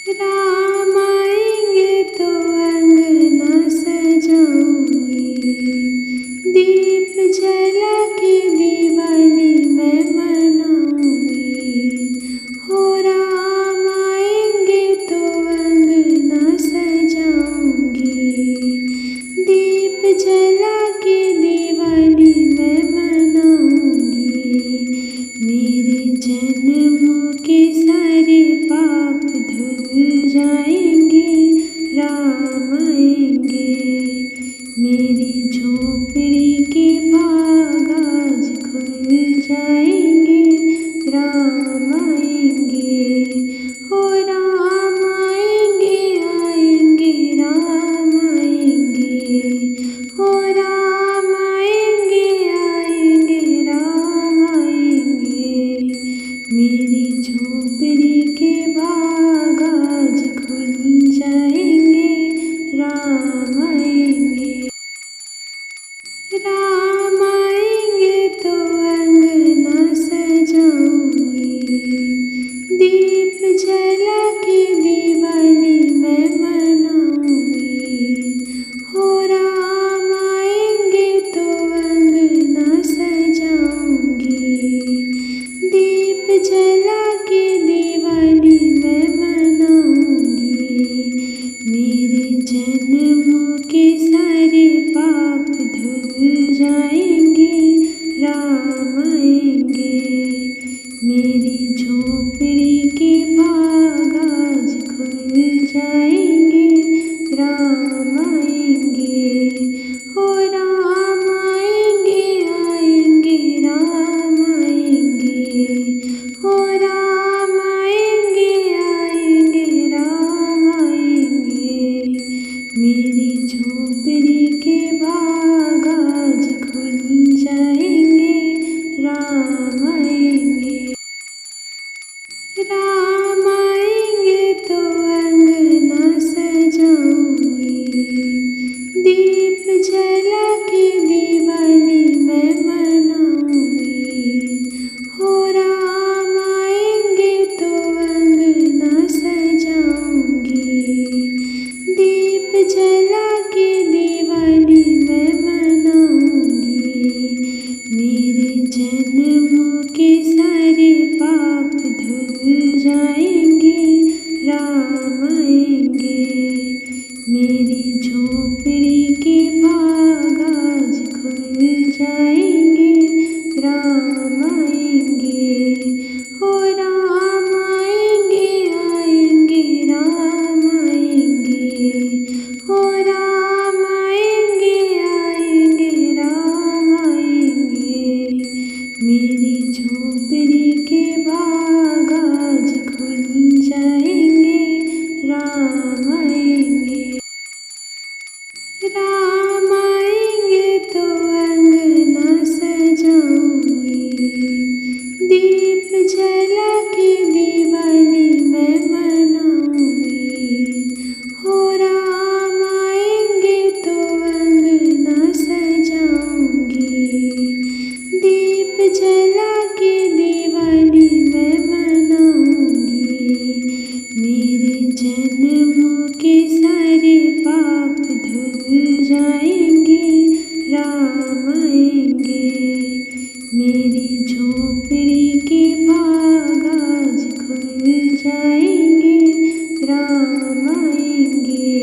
राम आएंगे तो अंगना सजाऊंगी, दीप जला के दिवाली मैं मनाऊंगी। हो राम आएंगे तो अंगना सजाऊंगी, दीप जला के दिवाली मैं मनाऊंगी। मेरे जन्मों के सारे पाप धुल जाएंगे, राम आएंगे। मेरी झोपड़ी के भाग आज खुल जाएंगे, राम आएंगे। हो राम आएंगे, आएंगे राम आएंगे। हो राम आएंगे, आएंगे राम आएंगे। मेरी झोपड़ी के भाग आज खुल जाएंगे, राम आएंगे। राम आएंगे तो अंगना सजाऊंगी, दीप जला के दिवाली मैं मनाऊंगी। हो राम आएंगे तो अंगना सजाऊंगी, दीप जला के दिवाली मैं मनाऊंगी। मेरे जन्मों के सारे पाप धुल जाएंगे, राम आएंगे। मेरी झोपड़ी के भाग आज खुल जाएंगे, राम आएंगे। हो राम आएंगे, आएंगे राम आएंगे। हो राम आएंगे, आएंगे राम आएंगे। मेरी झोपड़ी के भाग आज खुल जाएंगे, राम आएंगे। राम आएंगे तो अंगना सजाऊंगी, दीप जला के दिवाली मैं मनाऊंगी। हो राम आएंगे तो अंगना सजाऊंगी, दीप जला के दिवाली मैं मनाऊंगी। मेरे जन्मों के सारे पाप धुल जाएंगे, राम आएंगे। मेरी झोपड़ी के भाग आज खुल जाएंगे, राम आएंगे। हो राम आएंगे, आएंगे राम आएंगे। हो राम आएंगे, आएंगे राम आएंगे। मेरी झोपड़ी के भाग आज खुल जाएंगे, राम आएंगे। राम आएंगे तो अंगना सजाऊंगी, दीप जला के दिवाली मैं मनाऊंगी। हो राम आएंगे तो अंगना सजाऊंगी, दीप जला के दिवाली मैं मनाऊंगी। मेरे जन्मों के सारे पाप धुल जाएंगे, राम आएंगे। मेरी झोपड़ी के भाग आज खुल जाएंगे, राम आएंगे।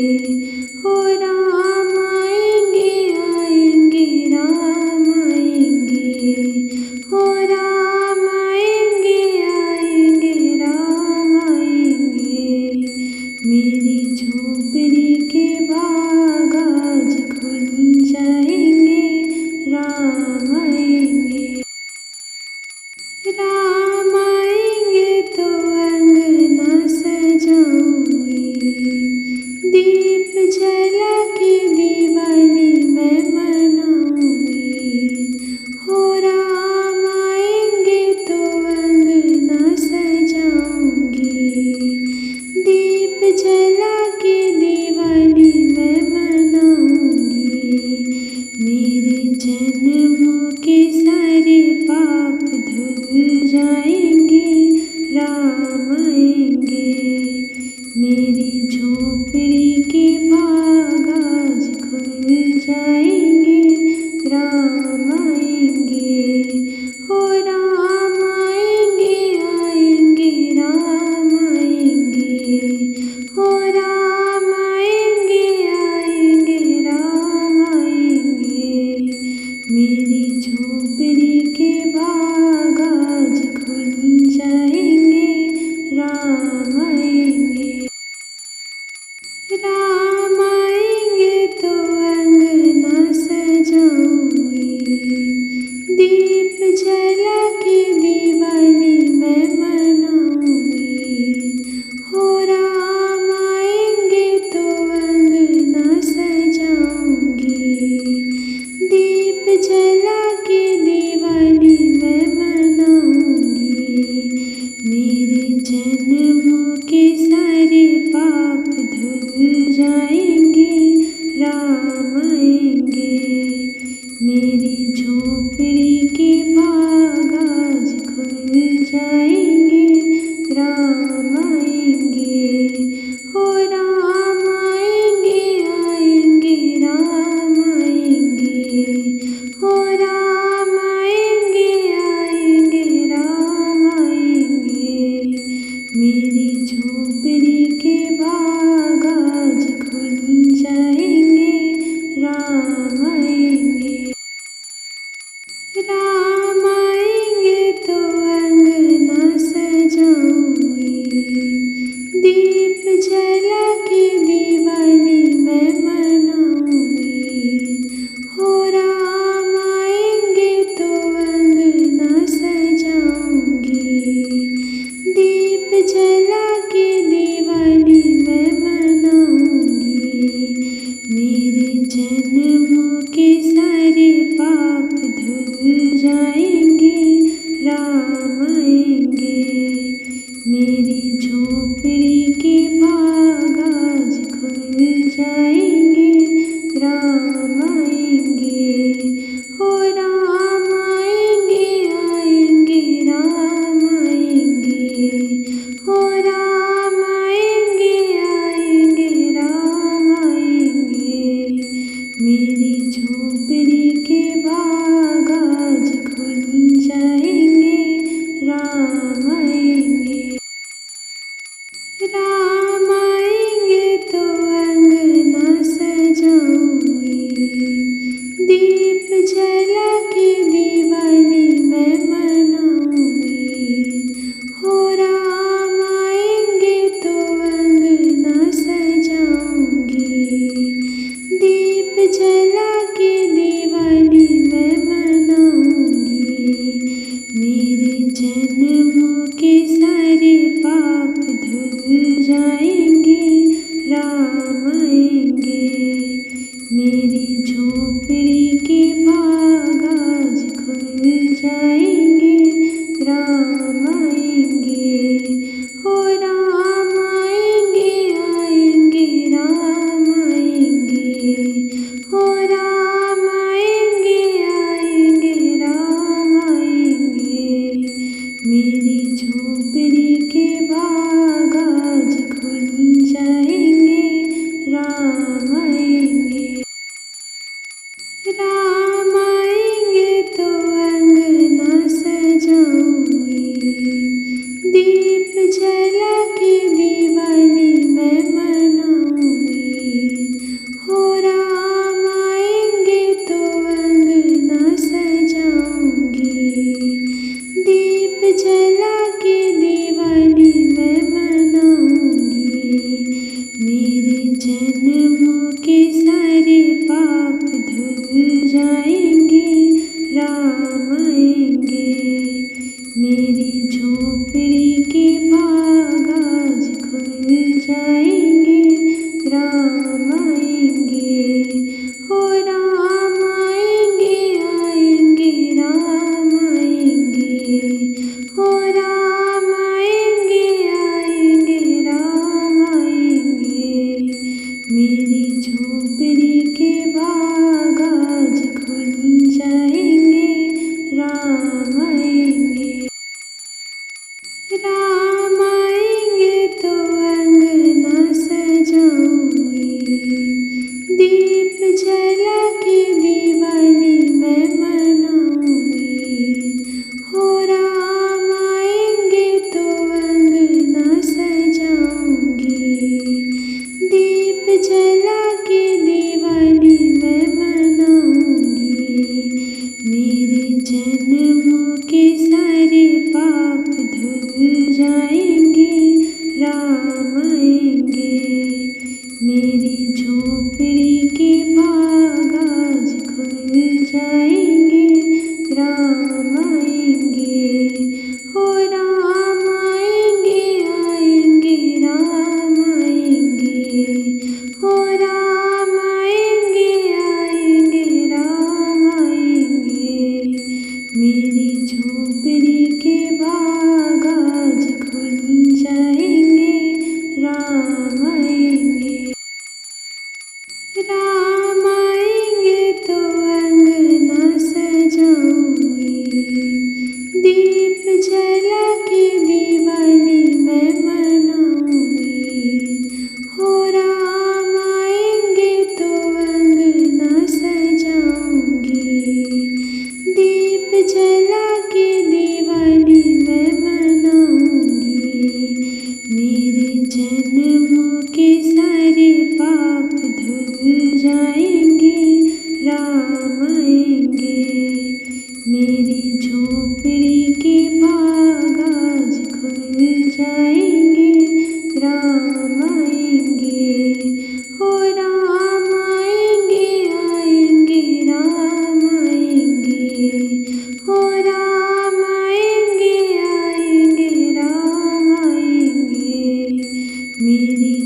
हो राम आएंगे, आएंगे राम आएंगे। हो राम आएंगे, आएंगे राम आएंगे। मेरी झोपड़ी के भाग आज खुल जाएंगे, राम आएंगे। राम आएंगे तो अंगना सजाऊंगी, दीप जला के दिवाली मैं मनाऊंगी। हो राम आएंगे तो अंगना सजाऊंगी, दीप जला के दिवाली मैं मनाऊंगी। मेरे जन्मों के सारे पाप धुल जाएंगे, राम आएंगे। मेरी झोपड़ी के बाग आज खुल जाएंगे, राम आएंगे, ओ राम आएंगे, आएंगे राम आएंगे, ओ राम आएंगे, आएंगे राम आएंगे। मेरी झोपड़ी के बाग आज खुल जाएंगे, राम आएंगे।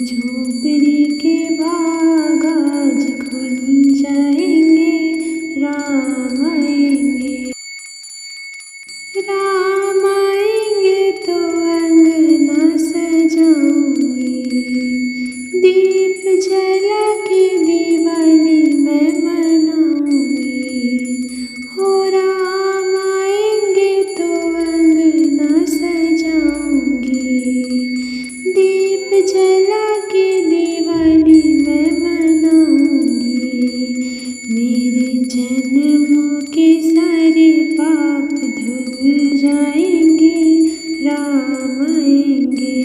झोपड़ी के बाग आज खुल जाएंगे, राम आएंगे। राम आएंगे तो अंगना सजाऊंगी, दीप जला के दिवाली मैं मनाऊंगी। हो राम आएंगे तो अंगना सजाऊंगी, दीप जला के दिवाली मैं मनाऊंगी। मेरे जन्मों के सारे पाप धुल जाएंगे, राम आएंगे।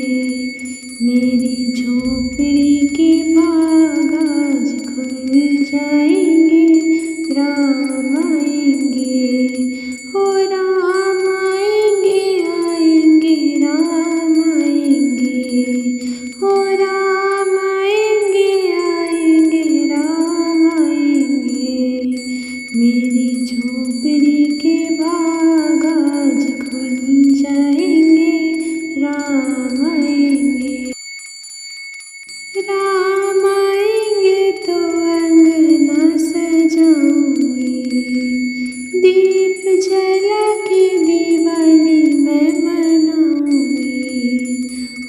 मेरी झोपड़ी के बाग आज खुल जाएंगे, राम आएंगे। हो राम आएंगे, आएंगे राम आएंगे। हो राम आएंगे, आएंगे राम आएंगे। मेरी झोपड़ी के बाग आज खुल जाएंगे, राम आएंगे। राम आएंगे तो अंगना सजाऊंगी, दीप जला के दिवाली मैं मनाऊंगी।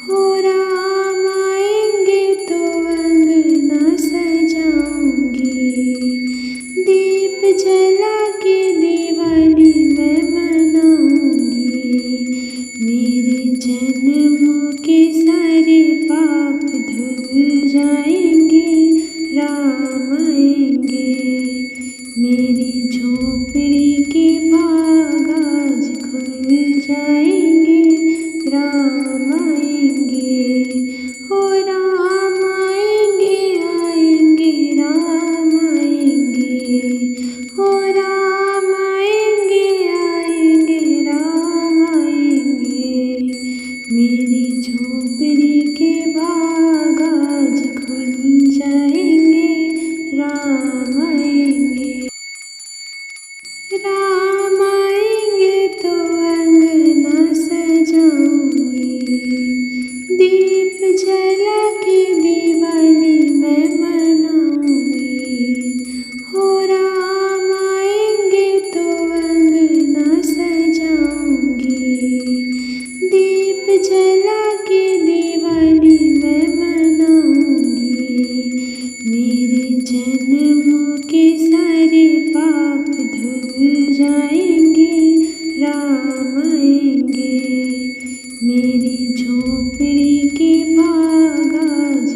हो राम आएंगे तो अंगना सजाऊंगी, दीप जला के दिवाली मैं मनाऊंगी। मेरे जन्मों के सारे पाप धुल जाएंगे, राम आएंगे। मेरी झोपड़ी के बाग आज खुल जाएंगे, राम आएंगे। हो राम आएंगे, आएंगे राम आएंगे। हो राम आएंगे, आएंगे राम आएंगे। मेरी झोपड़ी के बाग आज खुल जाएंगे, राम आएंगे। राम आएंगे तो अंगना सजाऊंगी, दीप जला के दिवाली मैं मनाऊंगी। हो राम आएंगे तो अंगना सजाऊंगी, दीप जला के दिवाली मैं मनाऊंगी। मेरे जन्मों के सारे पाप धुल जाएंगे, राम आएंगे। मेरी झोपड़ी के बाग आज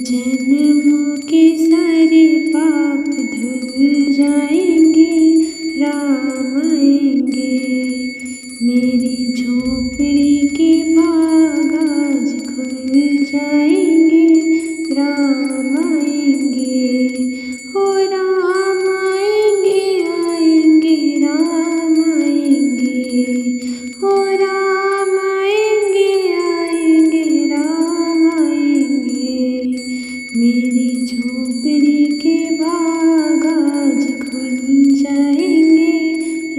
जन्मों के सारे पाप धुल जाएंगे, राम आएंगे। मेरी झोपड़ी के भाग आज खुल जाएंगे, राम आएंगे। ओ राम आएंगे, आएंगे राम आएंगे। ओ राम आएंगे, आएंगे राम आएंगे। मेरी झोपड़ी के बाग आज खुल जाएंगे,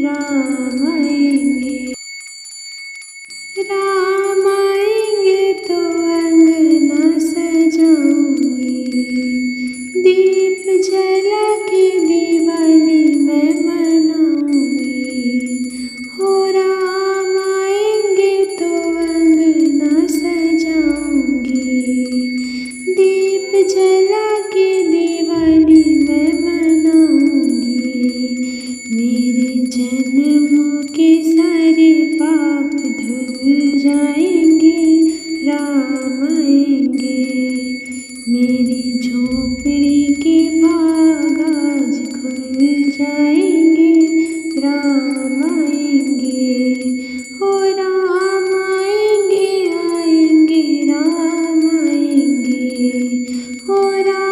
राम आएंगे। राम आएंगे तो अंगना सजाऊंगी, दीप जला के दिवाली मैं मनाऊंगी। हो राम आएंगे तो अंगना सजाऊंगी, दीप जला के दिवाली मैं मनाऊंगी। मेरे जन्मों के सारे पाप धुल जाएंगे, राम आएंगे। मेरी झोपड़ी के भाग आज खुल जाएंगे, राम आएंगे। ओ राम आएंगे, आएंगे राम आएंगे। ओ राम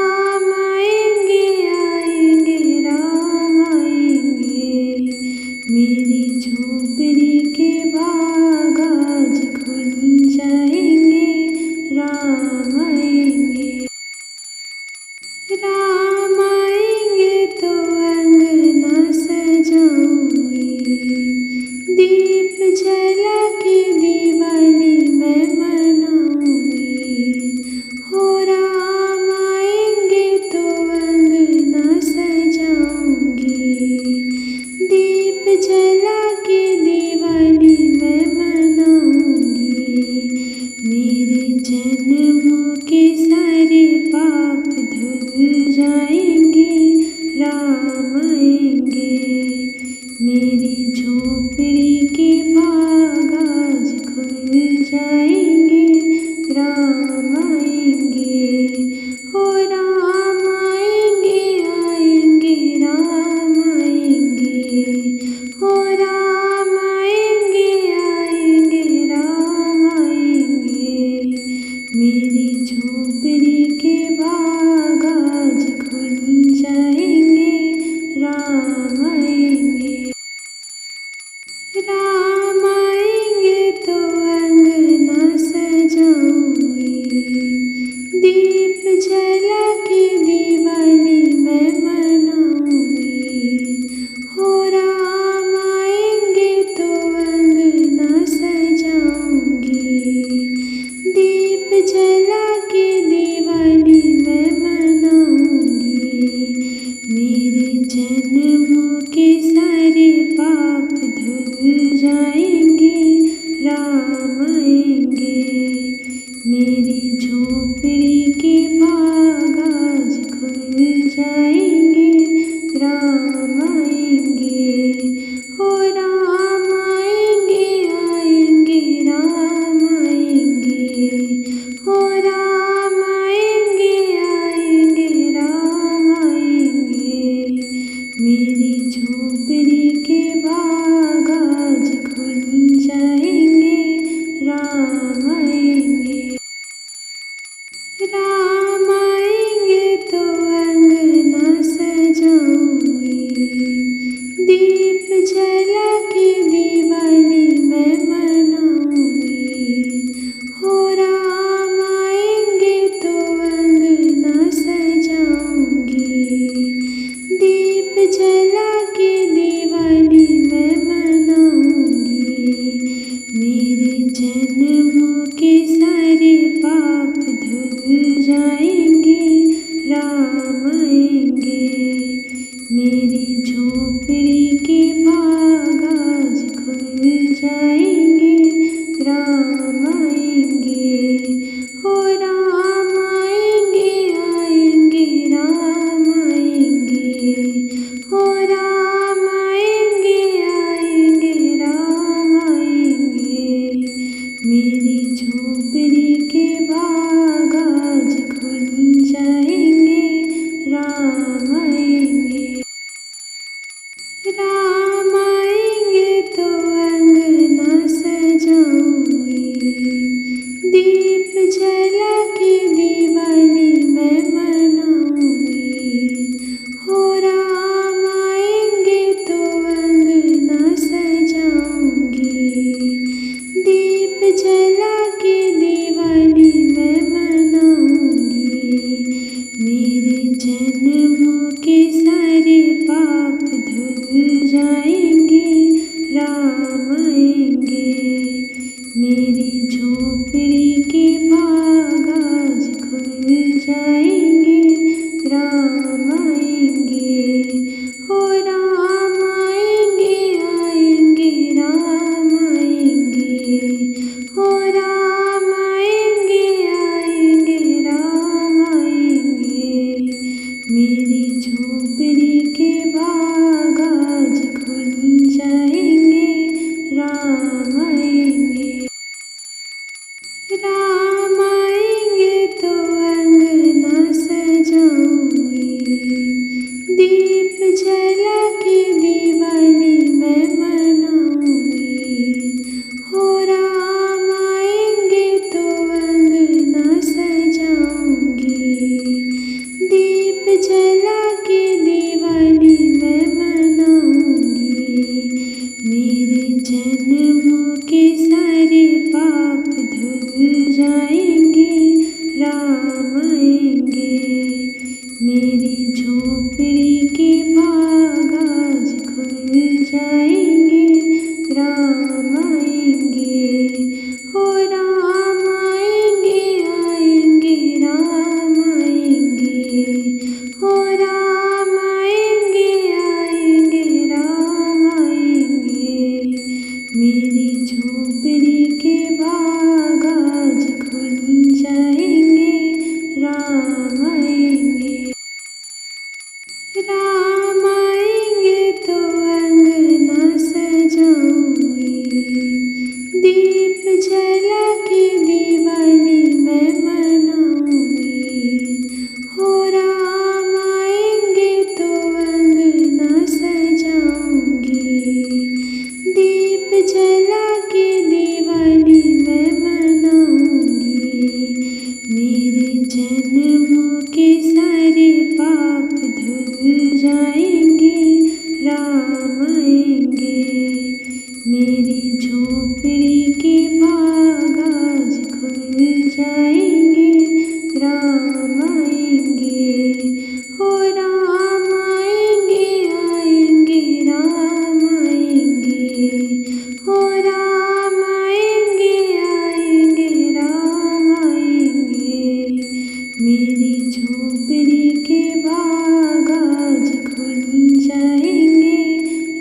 मेरी झोपड़ी के बाग आज खुल जाएंगे,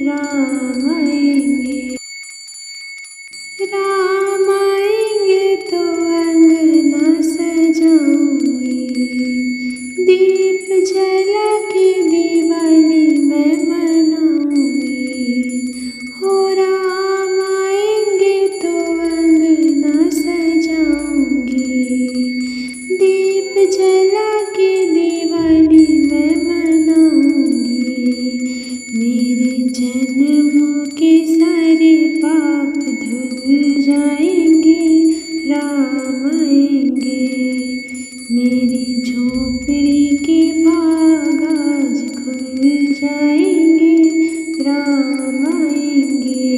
राम आएंगे। राम आएंगे तो अंगना सजाऊंगी, दीप जला के दिवाली मैं मनाऊंगी। हो राम आएंगे तो अंगना सजाऊंगी, दीप जला के दिवाली मैं मनाऊंगी। मेरे जन्मों के सारे पाप धुल जाएंगे, राम आएंगे। मेरी झोपड़ी के बाग आज खुल जाएंगे, राम आएंगे।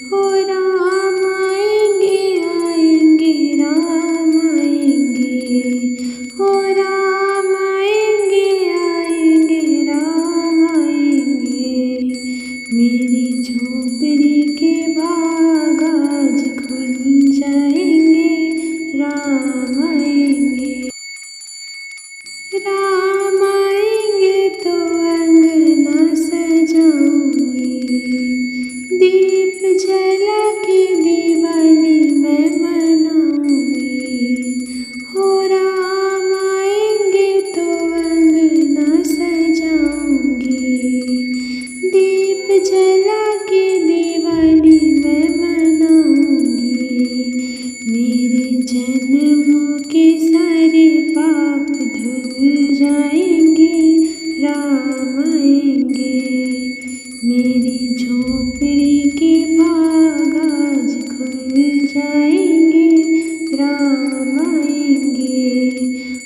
हो राम आएंगे, आएंगे राम आएंगे। हो राम आएंगे, आएंगे राम आएंगे। मेरी झोपड़ी के बाग आज खुल जाएंगे, राम आएंगे। राम आएंगे तो अंगना सजाऊंगी, दीप जला के दिवाली मैं मनाऊंगी। हो राम आएंगे तो अंगना सजाऊंगी, दीप जला के दिवाली मैं मनाऊंगी। मेरे जन्मों के सारे पाप धुल जाएंगे, राम आएंगे। मेरी झोपड़ी के बाग आज खुल जाएंगे, राम आएंगे।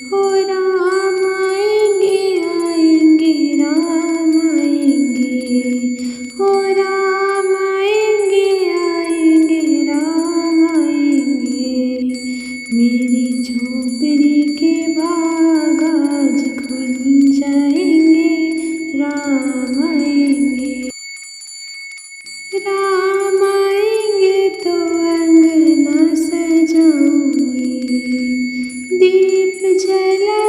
हो राम आएंगे, आएंगे राम आएंगे। हो राम आएंगे, आएंगे राम आएंगे। मेरी झोपड़ी के बाग आज खुल जाएंगे, राम आएंगे। राम आएंगे तो अंगना सजाऊंगी, दीप जला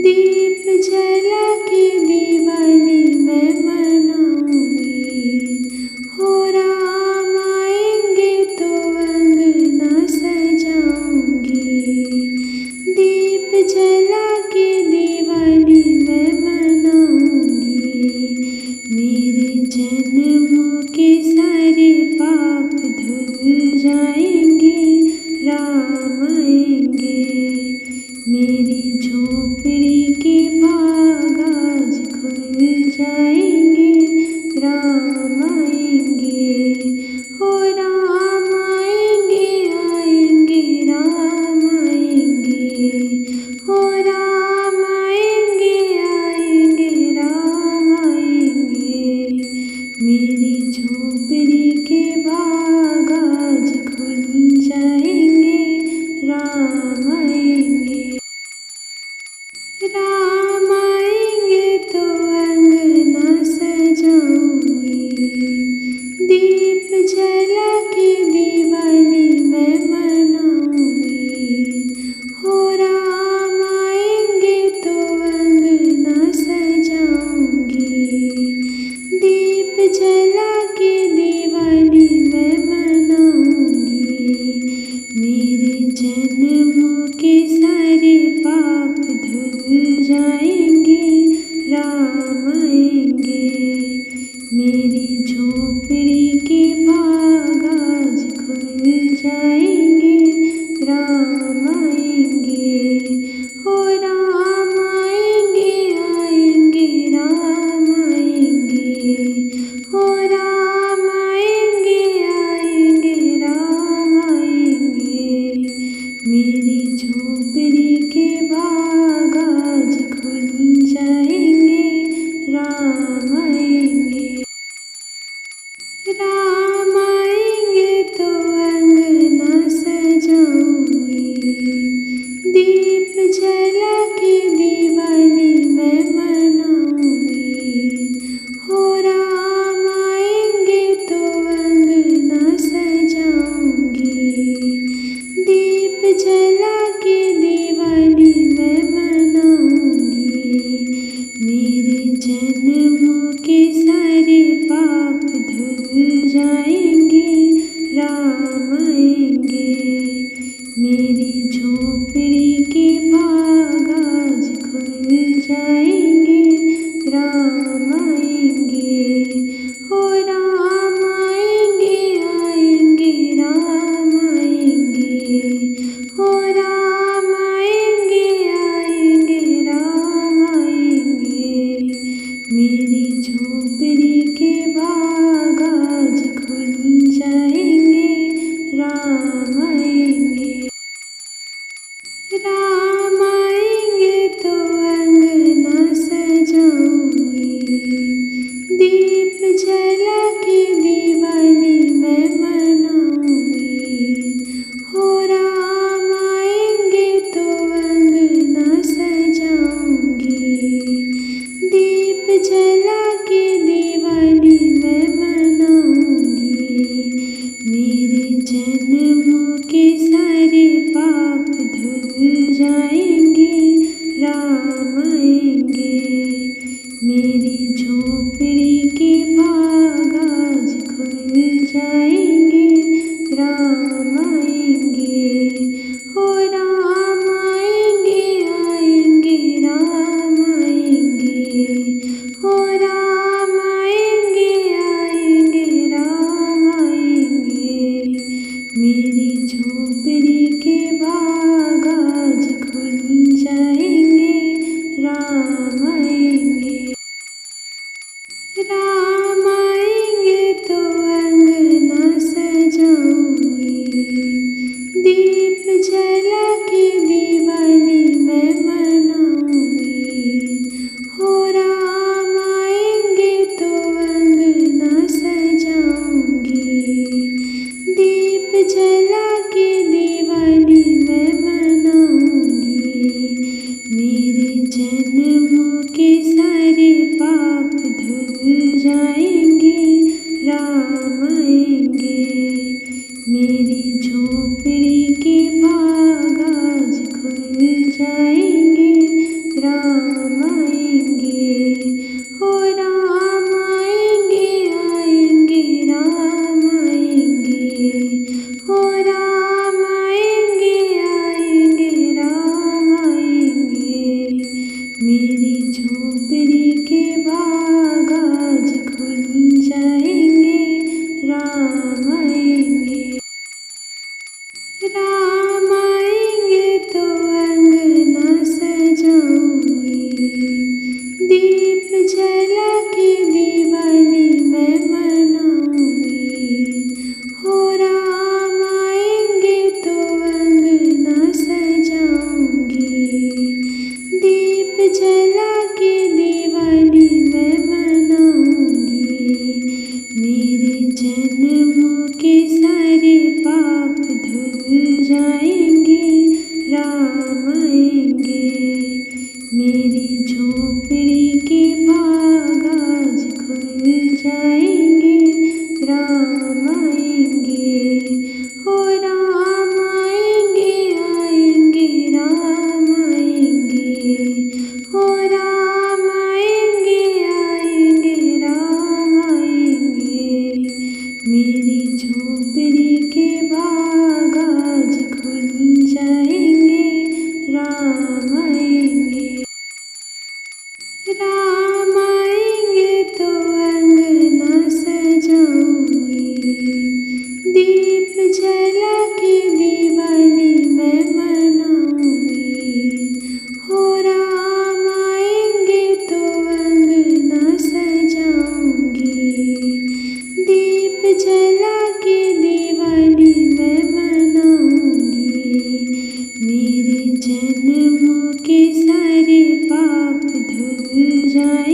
दीप जला के दिवाली मैं मनाऊंगी। हो राम आएंगे तो अंगना सजाऊंगी। दीप जला के दिवाली मैं मनाऊंगी। मेरे जन्मों के सारे पाप धुल जाएंगे, राम आएंगे। मेरी झोपड़ी के भाग आज खुल जाएंगे, राम आएंगे। हो राम आएंगे, आएंगे राम आएंगे। हो राम आएंगे, आएंगे राम आएंगे। मेरी झोपड़ी के भाग आज खुल जाएंगे, राम आएंगे। राम आएंगे तो अंगना सजाऊंगी। दीप जला के दिवाली मैं मनाऊंगी। हो राम आएंगे तो अंगना सजाऊंगी। दीप जला के दिवाली मैं मनाऊंगी। मेरे जन्मों के सारे पाप धुल जाएंगे, मेरी झोपड़ी के बाग आज खुल जाएंगे, राम आएंगे। राम आएंगे तो अंगना सजाऊंगी, दीप जला के दिवाली मैं मनाऊंगी। हो राम आएंगे तो अंगना सजाऊंगी, दीप जला के दिवाली मैं मनाऊंगी। मेरे जन्मों के सारे पाप धुल जाएंगे, राम आएंगे। मेरी झोपड़ी के बाग आज खुल जाएंगे, राम आएंगे। हो राम आएंगे, आएंगे राम आएंगे। हो राम आएंगे, आएंगे राम आएंगे। मेरी झोपड़ी के बाग आज खुल जाएंगे, राम आएंगे। राम आएंगे तो अंगना सजाऊंगी, दीप जला के दिवाली मैं मनाऊंगी। हो राम आएंगे तो अंगना सजाऊंगी, दीप जला के दिवाली मैं मनाऊंगी। मेरे जन्मों के सारे पाप धुल जाए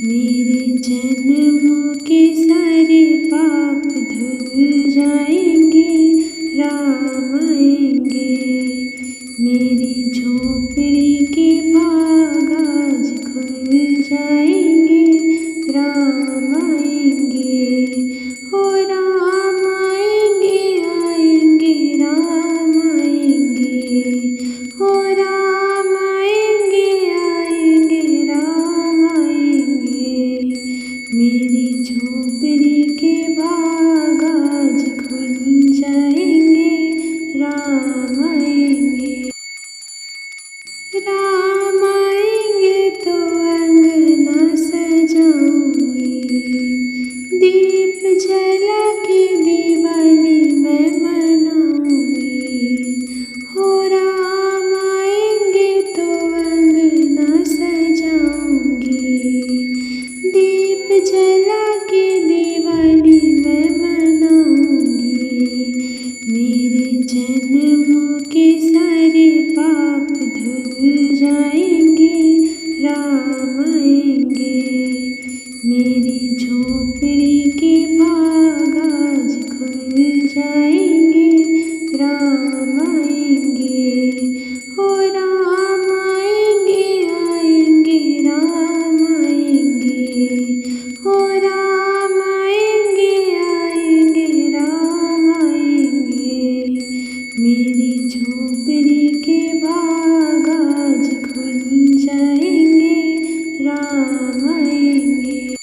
मेरे जन्मों के सारे पाप धुल जाएंगे, राम आएंगे। मेरी झोपड़ी के भाग आज खुल जाएंगे, राम आएंगे। हो राम आएंगे, आएंगे राम आएंगे। हो राम आएंगे, आएंगे राम आएंगे। मेरी झोपड़ी के भाग आज खुल जाएंगे, राम आएंगे। राम आएंगे तो अंगना सजाऊंगी, दीप जला के दिवाली मैं मनाऊंगी। हो राम आएंगे तो अंगना सजाऊंगी, दीप जला के दिवाली मैं मनाऊंगी। मेरे जन्मों के सारे पाप धुल जाएंगे, राम आएंगे। मेरी झोपड़ी के भाग आज खुल जाएंगे, राम आएंगे। हो राम आएंगे, आएंगे राम आएंगे। हो राम आएंगे, आएंगे राम आएंगे। मेरी झोपड़ी के भाग आज खुल जाएंगे, राम आएंगे।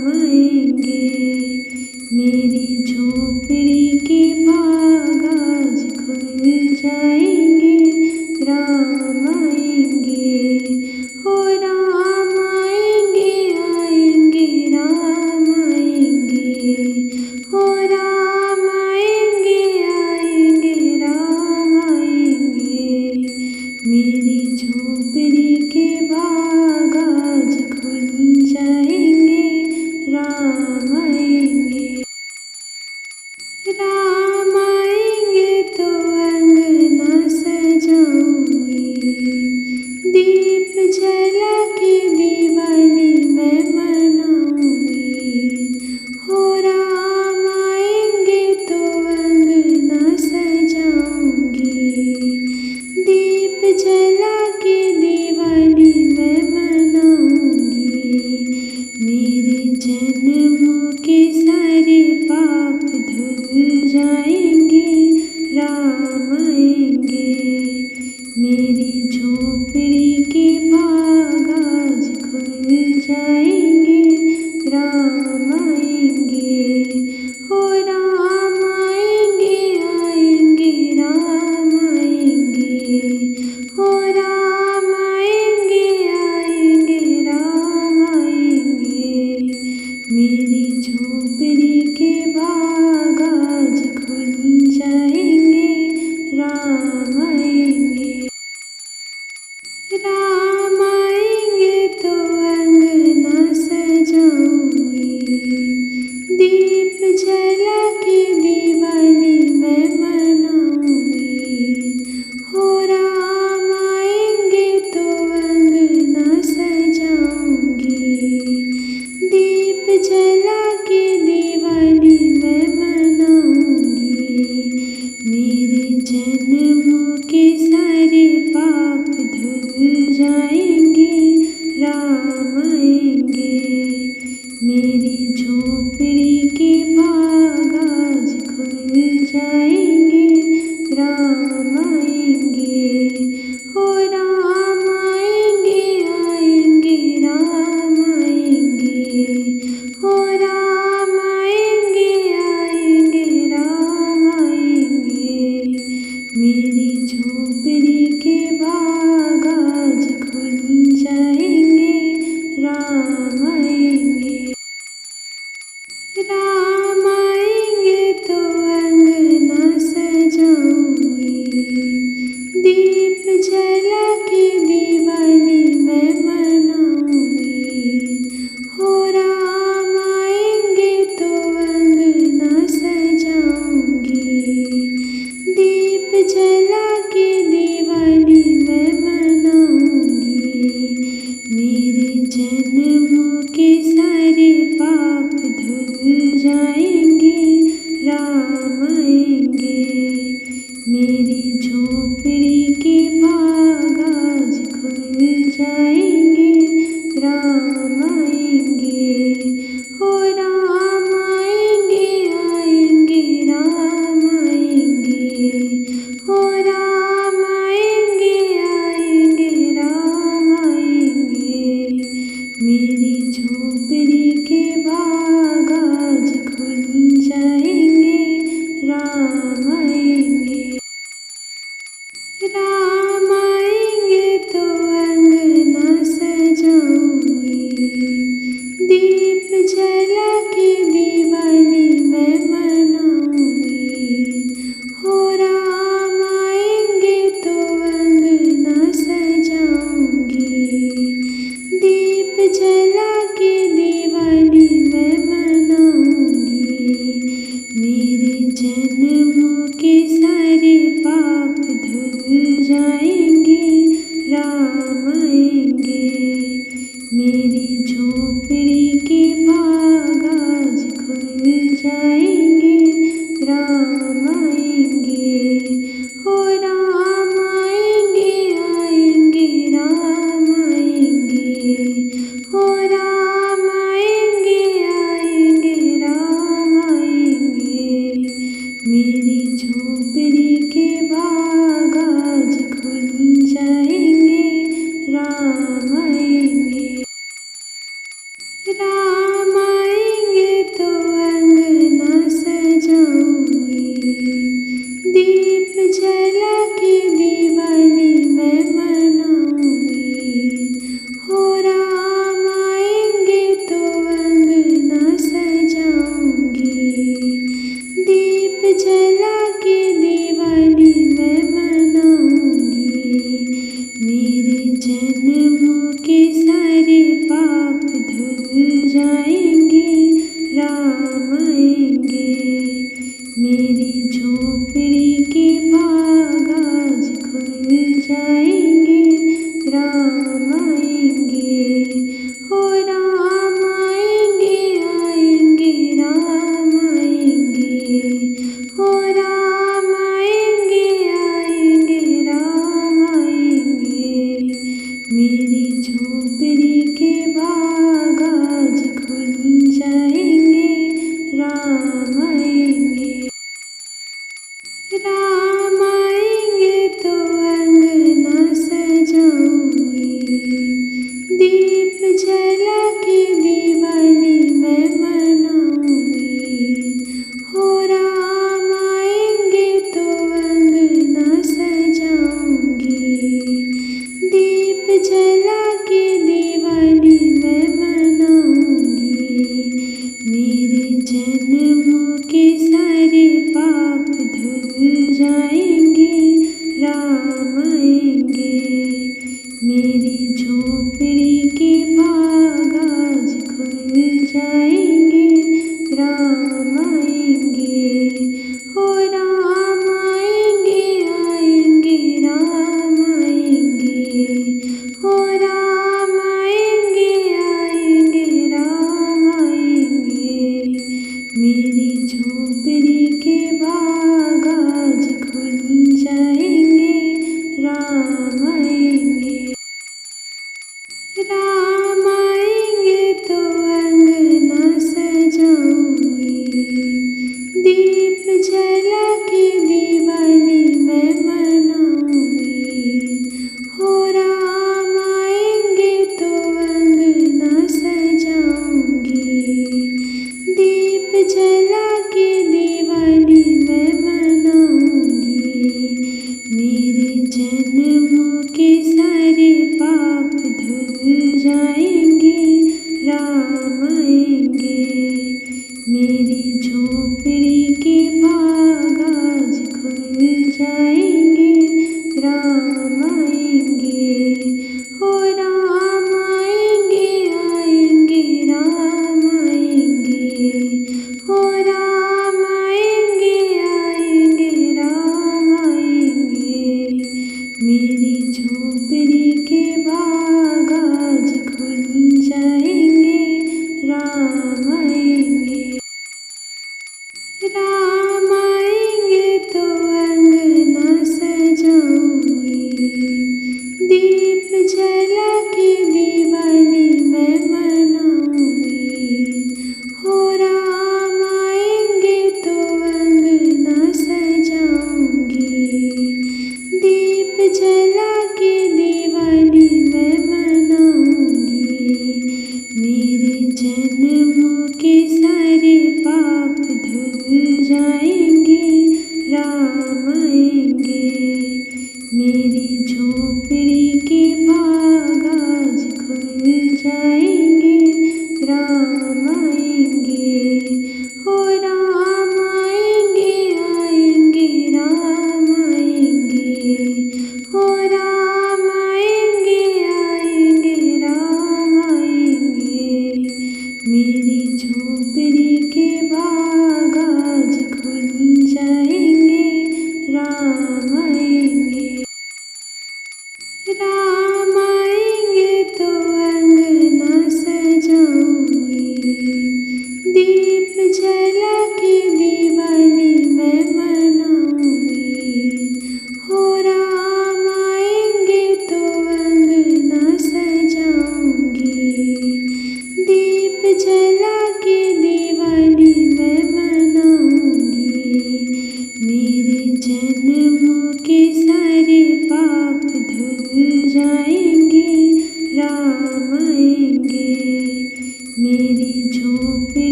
राम आएंगे। मेरी झोपड़ी के भाग आज खुल जाएंगे, राम आएंगे। हो राम आएंगे, आएंगे राम आएंगे। हो राम आएंगे, आएंगे राम आएंगे। मेरी झोपड़ी के भाग आज खुल जाएंगे, राम आएंगे। राम आएंगे तो अंगना सजाऊंगी, दीप जला के दिवाली मैं मनाऊंगी। हो राम आएंगे तो अंगना सजाऊंगी, दीप जला के दिवाली मैं मनाऊंगी। मेरे जन्मों के सारे पाप धुल जाएंगे, राम आएंगे। मेरी झोपड़ी के भाग आज खुल जाएंगे, राम आएंगे। हो राम आएंगे, आएंगे राम आएंगे। हो राम आएंगे, आएंगे राम आएंगे। मेरी झोपड़ी के भाग आज खुल जाएंगे, राम आएंगे। राम आएंगे तो अंगना सजाऊंगी, दीप जला के दिवाली मैं मनाऊंगी। हो राम आएंगे तो अंगना सजाऊंगी, दीप जला के दिवाली मैं मनाऊंगी। मेरे जन्मों के सारे पाप धुल जाएंगे, राम आएंगे। मेरी झोपड़ी के भाग आज खुल जाएंगे, राम आएंगे। हो राम आएंगे, आएंगे राम आएंगे। हो राम आएंगे, आएंगे राम आएंगे। मेरी झोपड़ी के भाग आज खुल जाएंगे, राम आएंगे। राम आएंगे तो अंगना सजाऊंगी, दीप जला के दिवाली मैं मनाऊंगी। हो राम आएंगे तो अंगना सजाऊंगी, दीप जला के दिवाली मैं मनाऊंगी। मेरे जन्मों के सारे पाप धुल जाए मेरे जन्मों के सारे पाप धुल जाएंगे, राम आएंगे। मेरी झोपड़ी के भाग आज खुल जाएंगे, राम आएंगे। ओ राम आएंगे, आएंगे राम आएंगे। ओ राम आएंगे, आएंगे राम आएंगे। मेरी झोपड़ी के भाग आज खुल जाएंगे, राम आएंगे। राम आएंगे तो अंगना सजाऊंगी, दीप जला के दिवाली मैं मनाऊंगी। हो राम आएंगे तो अंगना सजाऊंगी, दीप जला के दिवाली मैं मनाऊंगी। मेरे जन्मों के सारे पाप धुल जाएंगे, राम आएंगे। मेरी